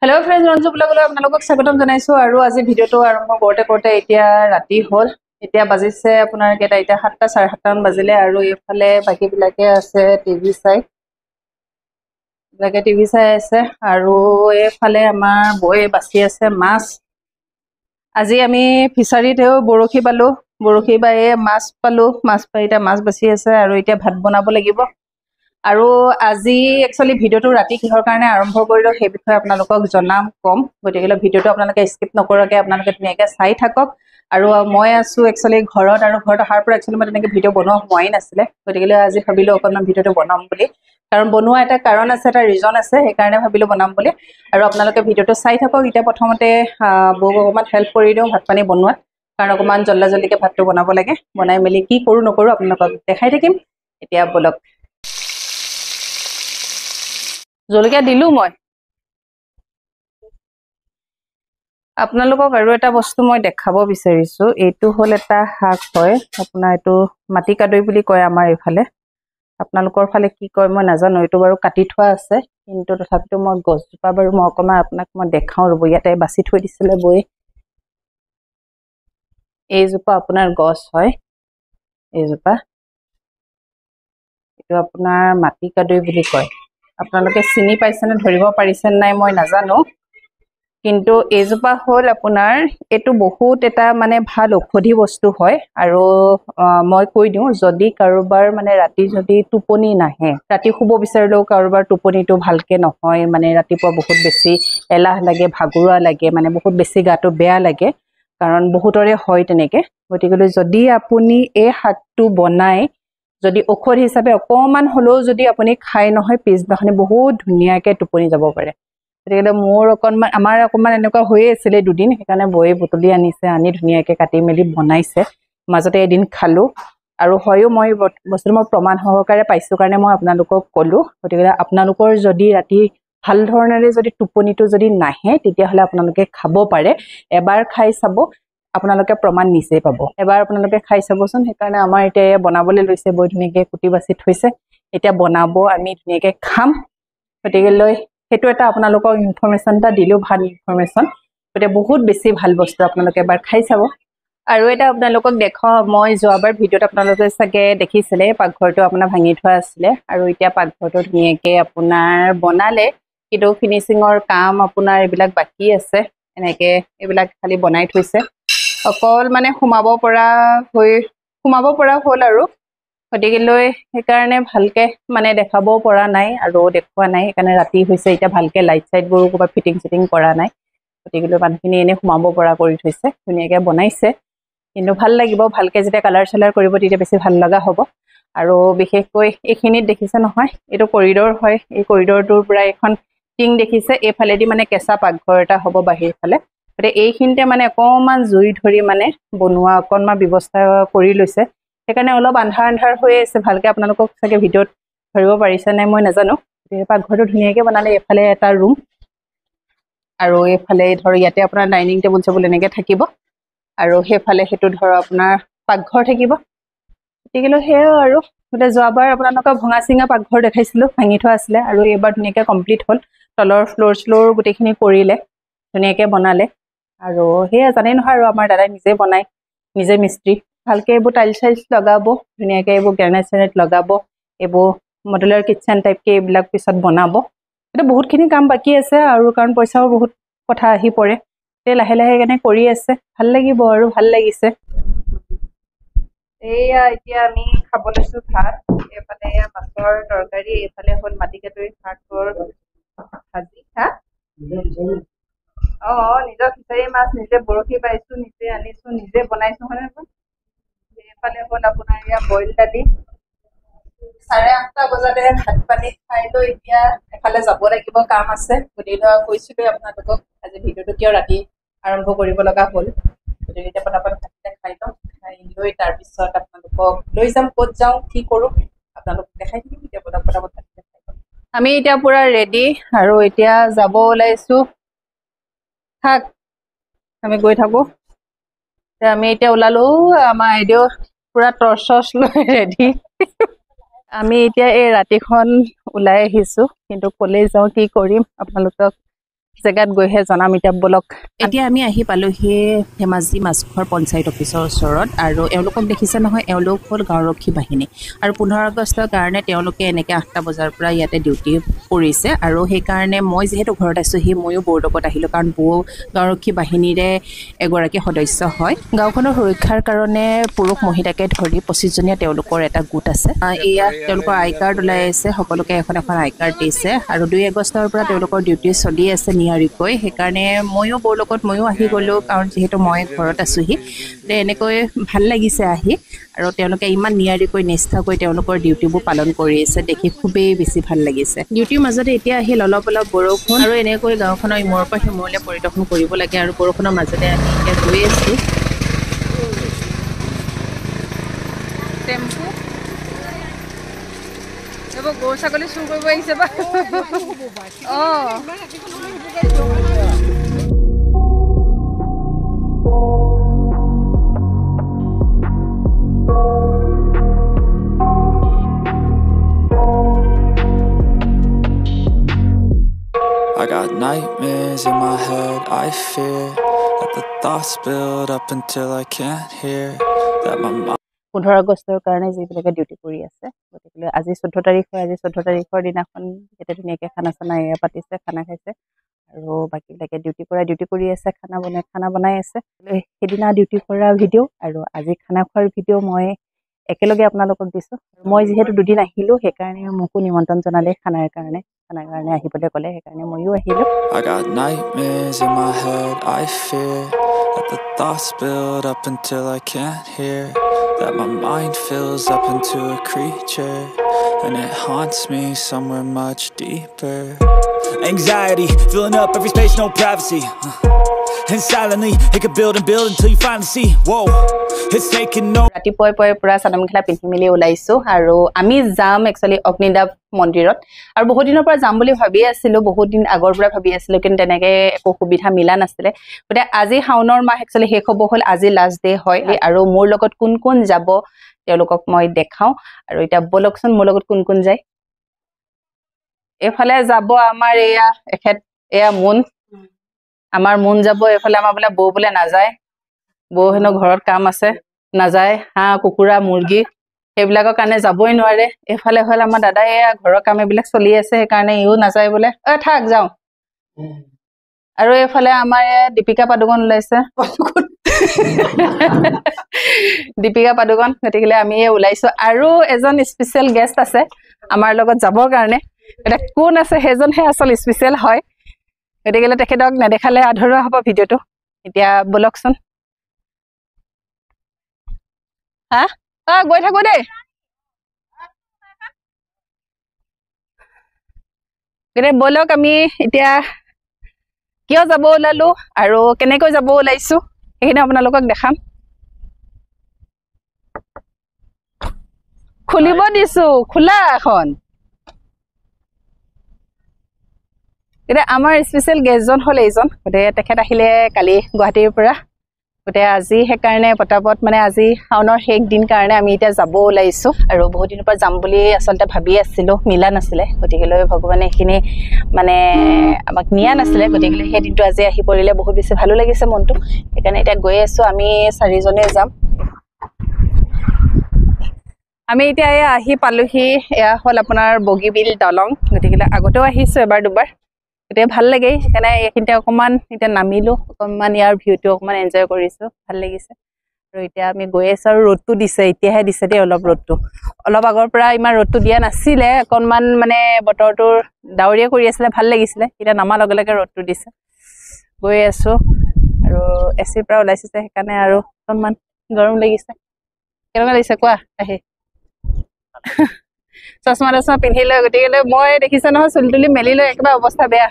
Hello friends Ranju ब्लगলৈ আপোনালোকক স্বাগতম জনাইছো আৰু আজি ভিডিওটো আৰম্ভ কৰোতে এতিয়া ৰাতি হ'ল এতিয়া বাজিছে আপোনাৰ কেটা এতিয়া 7টা 7:30 মান বাজিলে আৰু এইফালে বাকি বিলাকে আছে টিভি চাই আছে আৰু এইফালে আমাৰ বৈ বাছি আছে মাছ আজি আমি ফিচাৰীতেও বৰশী পালো বৰশী বায়ে মাছ পালো মাছ পাই এতিয়া মাছ বাছি আছে আৰু এতিয়া ভাত বনাব লাগিব আৰু আজি একচুয়ালি ভিডিওটো ৰাতি কিহৰ কাৰণে আৰম্ভ কৰিলো সেই বিষয়ে আপোনালোকক জনাম কম গতিকে ভিডিওটো আপোনালোকে স্কিপ নকৰাকৈ আপোনালোকে ধুনীয়াকৈ চাই থাকক আৰু মই আছো একচুয়ালি ঘৰত আৰু ঘৰত অহাৰ পৰা একচুয়ালি মই তেনেকৈ ভিডিও বনোৱা হোৱাই নাছিলে গতিকে আজি ভাবিলো অকণমান ভিডিওটো বনাম বুলি কাৰণ বনোৱা এটা কাৰণ আছে এটা ৰিজন আছে সেই কাৰণে ভাবিলো বনাম বুলি আৰু আপোনালোকে ভিডিওটো চাই থাকক এতিয়া প্ৰথমতে বৌক অকণমান হেল্প কৰি দিওঁ ভাত পানী বনোৱাত কাৰণ অকণমান জল্দিকে ভাতটো বনাব লাগে বনাই মেলি কি কৰো নকৰো আপোনালোকক দেখাই থাকিম এতিয়া বলক জলকীয়া দিলু মই আপোনালোকক আৰু এটা বস্তু মই দেখাব বিচাৰিছো এইটো হল এটা শাক হয় আপোনাৰ এইটো মাটি কাদৈ বুলি কয় আমাৰ এইফালে আপোনালোকৰ ফালে কি কয় মই নাজানো এইটো বাৰু কাটি থোৱা আছে কিন্তু তথাপিতো মই গছজোপা বাৰু মই অকণমান আপোনাক মই দেখাও ৰব ইয়াতে বাছি থৈ দিছিলে বৈ এইজোপা আপোনাৰ গছ হয় এইজোপা এইটো আপোনাৰ মাটি কাদৈ বুলি কয় আপোনালোকে চিনি পাইছেনে ধৰিব পাৰিছেন নাই মই নাজানো কিন্তু এইজোপা হল আপোনাৰ এটো বহুত এটা মানে ভাল ঔষধি বস্তু হয় আৰু মই কৈ দিও যদি কাৰোবাৰ মানে ৰাতি যদি টোপনি নাহে ৰাতি শুব বিচাৰিলেও কাৰোবাৰ টোপনিটো ভালকে নহয় মানে ৰাতিপুৱা বহুত বেছি এলাহ লাগে ভাগৰুৱা লাগে মানে বহুত বেছি গাটো বেয়া লাগে কাৰণ বহুতৰে হয় তেনেকে গতিকে যদি আপুনি এই শাকটো বনাই যদি ঔষধ হিচাপে অকমান হলেও যদি আপুনি খাই নহয় পিছদিনাখনি বহুত ধুনীয়াকে টোপনি যাব পাৰে গতিকে মোৰ অকণমান আমাৰ অকণমান এনেকুৱা হৈয়ে আছিলে দুদিন সেইকাৰণে বয়ে বুটলি আনিছে আনি ধুনীয়াকে কাটি মেলি বনাইছে মাজতে এদিন খালো আৰু হয়ও মই বস্তুটো মই প্ৰমাণ সহকাৰে পাইছো কাৰণে মই আপোনালোকক ক'লো গতিকে আপোনালোকৰ যদি ৰাতি ভাল ধৰণেৰে যদি টোপনিটো যদি নাহে তেতিয়াহলে আপোনালোকে খাব পাৰে এবাৰ খাই চাব আপোনালোকে প্ৰমাণ নিচেই পাব এবাৰ আপোনালোকে খাই চাবচোন সেইকাৰণে আমাৰ এতিয়া বনাবলৈ লৈছে বৈ ধুনীয়াকে কুটি বাছি থৈছে এতিয়া বনাব আমি ধুনীয়াকে খাম গতিকে সেইটো এটা আপোনালোকক ইনফৰমেশ্যন এটা দিলো ভাল ইনফৰমেশ্যন গতিকে বহুত বেছি ভাল বস্তু আপোনালোকে এবাৰ খাই চাব আৰু এটা আপোনালোকক দেখাও মই যোৱাবাৰ ভিডিওত আপোনালোকে চাগে দেখিছিলে পাকঘৰটো আপোনাৰ ভাঙি থোৱা আছিলে আৰু এতিয়া পাকঘৰটো ধুনীয়াকে আপোনাৰ বনালে কিন্তু ফিনিচিঙৰ কাম আপোনাৰ এইবিলাক বাকি আছে এনেকে এইবিলাক খালি বনাই থৈছে অকল মানে সোমাব পৰা হ'ল আৰু গতিকে সেইকাৰণে ভালকে মানে দেখাবও পৰা নাই আৰু দেখুৱা নাই সেইকাৰণে ৰাতি হৈছে এতিয়া ভালকে লাইট চাইটবোৰো ক'ৰবাত ফিটিং কৰা নাই গতিকে মানুহখিনি এনে সোমাব পৰা কৰি থৈছে ধুনীয়াকে বনাইছে কিন্তু ভাল লাগিব ভালকে যেতিয়া কালাৰ চালাৰ কৰিব তেতিয়া বেছি ভাল লগা হ'ব আৰু বিশেষকৈ এইখিনিত দেখিছে নহয় এইটো কৰিডৰ হয় এই কৰিডৰটোৰ পৰা এখন টিং দেখিছে এইফালেদি মানে কেঁচা পাকঘৰ এটা হ'ব বাহিৰ ফালে গতিকে এইখিনিতে মানে অকণমান জুই ধৰি মানে বনোৱা অকণমান ব্যৱস্থা কৰি লৈছে সেইকাৰণে অলপ আন্ধাৰ হৈ আছে ভালকে আপোনালোকক চাগে ভিডিঅ'ত ধৰিব পাৰিছে নাই মই নাজানো পাকঘৰটো ধুনীয়াকে বনালে এইফালে এটা ৰুম আৰু এইফালে ধৰ ইয়াতে আপোনাৰ ডাইনিং টেবুল এনেকে থাকিব আৰু সেইফালে সেইটো ধৰ আপোনাৰ পাকঘৰ থাকিব গতিকে সেয়াও আৰু গোটেই যোৱাবাৰ আপোনালোকক ভঙা চিঙা পাকঘৰ দেখাইছিলো ভাঙি থোৱা আছিলে আৰু এইবাৰ ধুনীয়াকে কমপ্লিট হ'ল তলৰ ফ্ল'ৰ গোটেইখিনি কৰিলে ধুনীয়াকে বনালে আৰু সেয়া জানেই নহয় আৰু আমাৰ দাদাই নিজে বনাই নিজে মিস্ত্ৰী ভালকে এইবোৰ টাইলছ লগাব ধুনীয়াকে এইবোৰ গ্ৰেনাইট লগাব এইবোৰ মডুলাৰ কিটচেন টাইপকে এইবিলাক পিছত বনাব এটা বহুতখিনি কাম বাকি আছে আৰু কাৰণ পইচাও বহুত কথা আহি পৰে লাহে কেনে কৰি আছে ভাল লাগিব আৰু ভাল লাগিছে এয়া এতিয়া আমি খাব লৈছো ভাত এইফালে মাছৰ তৰকাৰী এইফালে হ'ল মাটি কাদুৰি শাকৰ ভাজি নিজৰ ফিচাৰী মাছ নিজে বৰশী পাইছো নিজে আনিছো নিজে বনাইছো হয় নে এইফালে হ'ল আপোনাৰ এয়া বইল দালি 8:30 বজাতে ভাত পানী খাই লৈ এতিয়া এফালে যাব লাগিব কাম আছে গতিকে কৈছিলো আপোনালোকক আজি ভিডিওটো কিয় ৰাতি আৰম্ভ কৰিব লগা হ'ল গতিকে এতিয়া পটাপট ভাতকেইটা খাই লওঁ খাই লৈ তাৰপিছত আপোনালোকক লৈ যাম ক'ত যাওঁ কি কৰোঁ আপোনালোকক দেখাই থাকিম এতিয়া পটাপট ভাতকেইটা খাই লওঁ আমি এতিয়া পুৰা ৰেডি আৰু এতিয়া যাব ওলাইছো থাক আমি গৈ থাকো আমি এতিয়া ওলালো আমাৰ আইদেউ পুৰা টৰ্চ লৈ ৰেডি আমি এতিয়া এই ৰাতিখন ওলাই আহিছো কিন্তু কলে যাওঁ কি কৰিম আপোনালোকক জেগাত গৈহে জনাম এতিয়া বলক এতিয়া আমি আহি পালোহি ধেমাজি মাছখোৱাৰ পঞ্চায়ত অফিচৰ ওচৰত আৰু এওঁলোকক দেখিছে নহয় এওঁলোক হ'ল গাঁওৰক্ষী বাহিনী আৰু 15 আগষ্টৰ কাৰণে তেওঁলোকে এনেকৈ 8টা বজাৰ পৰা ইয়াতে ডিউটি কৰিছে আৰু সেইকাৰণে মই যিহেতু ঘৰত আছোঁহি ময়ো বৌৰ লগত আহিলোঁ কাৰণ বৌ গাঁওৰক্ষী বাহিনীৰে এগৰাকী সদস্য হয় গাঁওখনৰ সুৰক্ষাৰ কাৰণে পুৰুষ মহিলাকে ধৰি 25জনীয়া তেওঁলোকৰ এটা গোট আছে এয়া তেওঁলোকৰ আই কাৰ্ড ওলাই আছে সকলোকে এখন এখন আই কাৰ্ড দিছে আৰু 2 আগষ্টৰ পৰা তেওঁলোকৰ ডিউটি চলি আছে নিয়াৰিকৈ সেইকাৰণে ময়ো বৌৰ লগত ময়ো আহি গ'লোঁ কাৰণ যিহেতু মই ঘৰত আছোঁহি এনেকৈ ভাল লাগিছে আহি আৰু তেওঁলোকে ইমান নিয়াৰিকৈ নিষ্ঠাকৈ তেওঁলোকৰ ডিউটিবোৰ পালন কৰি আছে দেখি খুবেই বেছি ভাল লাগিছে ডিউটিৰ মাজতে এতিয়া আহিল অলপ অলপ বৰষুণ আৰু এনেকৈ গাঁওখনৰ ইমূৰৰ পৰা সিমূৰলৈ পৰিদৰ্শন কৰিব লাগে আৰু বৰষুণৰ মাজতে আমি এতিয়া গৈ আছোঁ টেম্পু এইবোৰ গৰু ছাগলী চুৰ কৰিব আহিছে বা অঁ I got nightmares in my head, I fear that the thoughts build up until I can't hear that my mind 15 আগষ্টৰ কাৰণে যিবিলাকে ডিউটি কৰি আছে গতিকে আজি 14 তাৰিখ হয় আজি 14 তাৰিখৰ দিনাখন যেতে ধুনীয়াকৈ খানা চানা এয়া পাতিছে খানা খাইছে আৰু বাকীবিলাকে ডিউটি কৰি আছে খানা বনাই আছে সেইদিনা ডিউটি কৰা ভিডিঅ' আৰু আজি খানা খোৱাৰ ভিডিঅ' মই একেলগে আপোনালোকক দিছোঁ মই যিহেতু দুদিন আহিলোঁ সেইকাৰণে মোকো নিমন্ত্ৰণ জনালে খানাৰ কাৰণে আহিবলৈ ক'লে সেইকাৰণে ময়ো আহিলোঁ I got nightmares in my head, I fear that the thoughts build up until I can't hear that my mind fills up into a creature and it haunts me somewhere much deeper anxiety filling up every space no privacy and silently it could build until you finally see whoa it's taking no ৰাতিপুৱাই পুৰা চাদৰ মেখেলা পিন্ধি মেলি ওলাইছোঁ আৰু আমি যাম actually অগ্নিদাব মন্দিৰত আৰু বহুত দিনৰ পৰা যাম বুলি ভাবি আছিলোঁ বহুত দিন আগৰ পৰা ভাবি আছিলোঁ কিন্তু তেনেকৈ একো সুবিধা মিলা নাছিলে গতিকে আজি শাওনৰ মাহ একচুৱেলি শেষ হ'ব হ'ল আজি লাষ্ট ডে হয় আৰু মোৰ লগত কোন কোন যাব তেওঁলোকক মই দেখাওঁ আৰু এতিয়া বলকচোন মোৰ লগত কোন কোন যায় এইফালে যাব আমাৰ এয়া মুন আমাৰ মুন যাব এইফালে আমাৰ বোলে বৌ বোলে নাযায় বৌ হেনো ঘৰত কাম আছে নাযায় হাঁহ কুকুৰা মুৰ্গী সেইবিলাকৰ কাৰণে যাবই নোৱাৰে এইফালে হ'ল আমাৰ দাদাই এয়া ঘৰৰ কাম এইবিলাক চলি আছে সেইকাৰণে ইও নাযায় বোলে থাক যাওঁ আৰু এইফালে আমাৰ দীপিকা পাদুকণ ওলাইছে দীপিকা পাদুকণ গতিকে আমি ওলাইছোঁ আৰু এজন স্পেচিয়েল গেষ্ট আছে আমাৰ লগত যাবৰ কাৰণে এতিয়া কোন আছে সেইজনহে আচল স্পেচিয়েল হয় গতিকে তেখেতক নেদেখালে আধৰুৱা হ'ব ভিডিঅ'টো এতিয়া বলকচোন হা গৈ থাকো দেই গতিকে বলক আমি এতিয়া কিয় যাব ওলালো আৰু কেনেকৈ যাব ওলাইছোঁ সেইখিনি আপোনালোকক দেখাম খুলিব দিছোঁ খোলা এখন এতিয়া আমাৰ স্পেচিয়েল গেষ্টজন হ'ল এইজন গতিকে তেখেত আহিলে কালি গুৱাহাটীৰ পৰা গতিকে আজি সেইকাৰণে পটাপট মানে আজি শাওনৰ শেষ দিন কাৰণে আমি এতিয়া যাব ওলাইছোঁ আৰু বহুত দিনৰ পৰা যাম বুলি আচলতে ভাবি আছিলোঁ মিলা নাছিলে গতিকেলৈ ভগৱানে এইখিনি মানে আমাক নিয়া নাছিলে গতিকে সেই দিনটো আজি আহি পৰিলে বহুত বেছি ভালো লাগিছে মনটো সেইকাৰণে এতিয়া গৈ আছোঁ আমি 4জনে যাম আমি এতিয়া আহি পালোহি এয়া হ'ল আপোনাৰ বগীবিল দলং গতিকে আগতেও আহিছোঁ এবাৰ দুবাৰ গতিকে ভাল লাগে সেইকাৰণে এইখিনিতে অকণমান এতিয়া নামিলোঁ অকণমান ইয়াৰ ভিউটো অকণমান এনজয় কৰিছোঁ ভাল লাগিছে আৰু এতিয়া আমি গৈ আছোঁ আৰু ৰ'দটো দিছে এতিয়াহে দিছে দেই অলপ আগৰ পৰা ইমান ৰ'দটো দিয়া নাছিলে অকণমান মানে বতৰটো ডাৱৰীয়া কৰি আছিলে ভাল লাগিছিলে এতিয়া নামাৰ লগে লগে ৰ'দটো দিছে গৈ আছোঁ আৰু এচিৰ পৰা ওলাইছে সেইকাৰণে আৰু অকণমান গৰম লাগিছে কেনেকুৱা লাগিছে কোৱা আহি চশমা টচমা পিন্ধি লৈ গতিকে মই দেখিছে নহয় চুলি তুলি মেলি লৈ একেবাৰে অৱস্থা বেয়া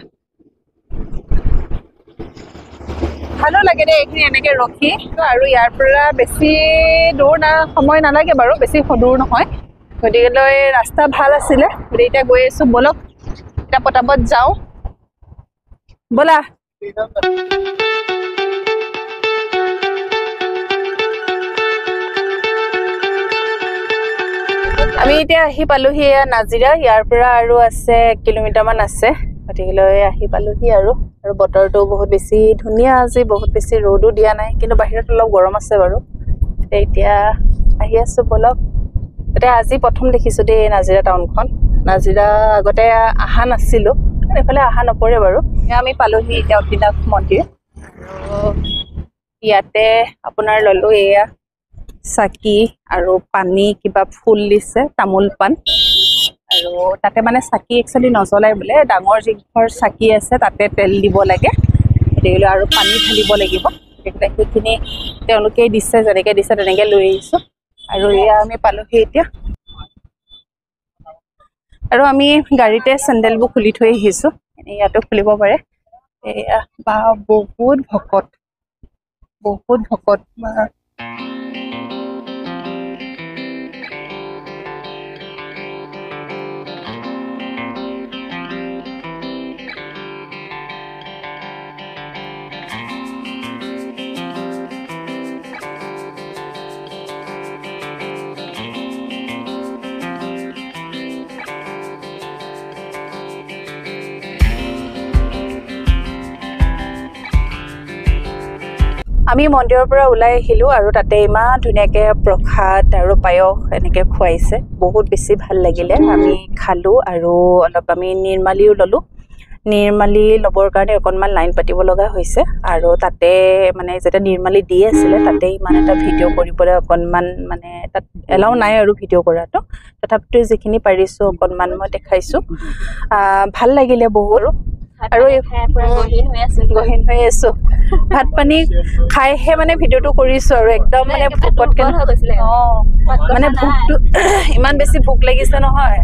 ভালো লাগে দেই এইখিনি এনেকৈ ৰখি আৰু ইয়াৰ পৰা বেছি দূৰ সময় নালাগে বাৰু বেছি দূৰ নহয় গতিকেলৈ ৰাস্তা ভাল আছিলে গতিকে এতিয়া গৈ আছোঁ বলক এতিয়া পটাপট যাওঁ ব'লা আমি এতিয়া আহি পালোহি নাজিৰা ইয়াৰ পৰা আৰু আছে 1 কিলোমিটাৰমান আছে গতিকেলৈ আহি পালোহি আৰু বতৰটো বহুত বেছি ধুনীয়া আজি, বহুত বেছি ৰ'দো দিয়া নাই, কিন্তু বাহিৰত অলপ গৰম আছে বাৰু। এতিয়া আহি আছোঁ বলক। এতিয়া আজি প্ৰথম দেখিছোঁ দেই নাজিৰা টাউনখন। নাজিৰা আগতে অহা নাছিলোঁ, এইফালে অহা নপৰে বাৰু। আমি পালোহি এতিয়া অতিনাথ মন্দিৰ। আৰু ইয়াতে আপোনাৰ ল'লোঁ এয়া চাকি আৰু পানী, কিবা ফুল দিছে, তামোল পাণ। আৰু তাতে মানে চাকি একচুৱেলি নজ্বলাই বোলে, ডাঙৰ যিঘৰ চাকি আছে তাতে তেল দিব লাগে, গতিকে আৰু পানী ঢালিব লাগিব। গতিকে সেইখিনি তেওঁলোকেই দিছে, যেনেকৈ দিছে তেনেকৈ লৈ আহিছোঁ। আৰু এয়া আমি পালোহি এতিয়া। আৰু আমি গাড়ীতে চেণ্ডেলবোৰ খুলি থৈ আহিছোঁ, ইয়াতো খুলিব পাৰে। এয়া বা বহুত ভকত, বহুত ভকত। আমি মন্দিৰৰ পৰা ওলাই আহিলোঁ আৰু তাতে ইমান ধুনীয়াকৈ প্ৰসাদ আৰু পায়স এনেকৈ খুৱাইছে, বহুত বেছি ভাল লাগিলে। আমি খালোঁ আৰু অলপ আমি নিৰ্মালীও ল'লোঁ। নিৰ্মালী ল'বৰ কাৰণে অকণমান লাইন পাতিব লগা হৈছে। আৰু তাতে মানে যেতিয়া নিৰ্মালী দি আছিলে তাতে ইমান এটা ভিডিঅ' কৰিবলৈ অকণমান মানে তাত এলাও নাই আৰু ভিডিঅ' কৰাটো। তথাপিতো যিখিনি পাৰিছোঁ অকণমান মই দেখাইছোঁ। ভাল লাগিলে বহুত। আৰু গহীন হৈ আছোঁ, ভাত পানী খাইহে মানে ভিডিঅ'টো কৰিছোঁ আৰু একদম মানে ভোকতকৈ মানে ভোকটো ইমান বেছি ভোক লাগিছে নহয়,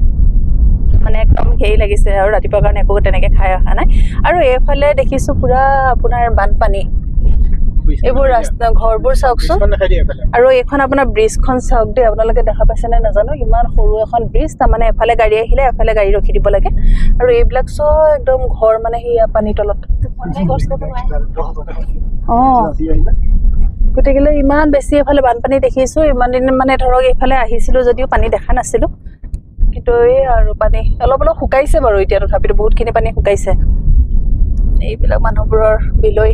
মানে একদম হেৰি লাগিছে। আৰু ৰাতিপুৱাৰ কাৰণে একো তেনেকৈ খাই অহা নাই। আৰু এইফালে দেখিছোঁ পূৰা আপোনাৰ বানপানী, এইবোৰ ৰাস্তা ঘৰবোৰ চাওকচোন। আৰু এইখন আপোনাৰ ব্ৰিজখন চাওক দেই, আপোনালোকে দেখা পাইছেনে নাজানো, ইমান সৰু এখন ব্ৰিজ। তাৰমানে এফালে গাড়ী আহিলে এফালে গাড়ী ৰখি দিব লাগে। আৰু এইবিলাক চব একদম ঘৰ মানে সেয়া পানীৰ তলত। গতিকে ইমান বেছি এফালে বানপানী দেখিছোঁ। ইমান দিন মানে ধৰক এইফালে আহিছিলোঁ যদিও পানী দেখা নাছিলোঁ, কিন্তু এই আৰু পানী অলপ অলপ শুকাইছে বাৰু এতিয়া, তথাপিতো বহুতখিনি পানী শুকাইছে। এইবিলাক মানুহবোৰৰ বিলৈ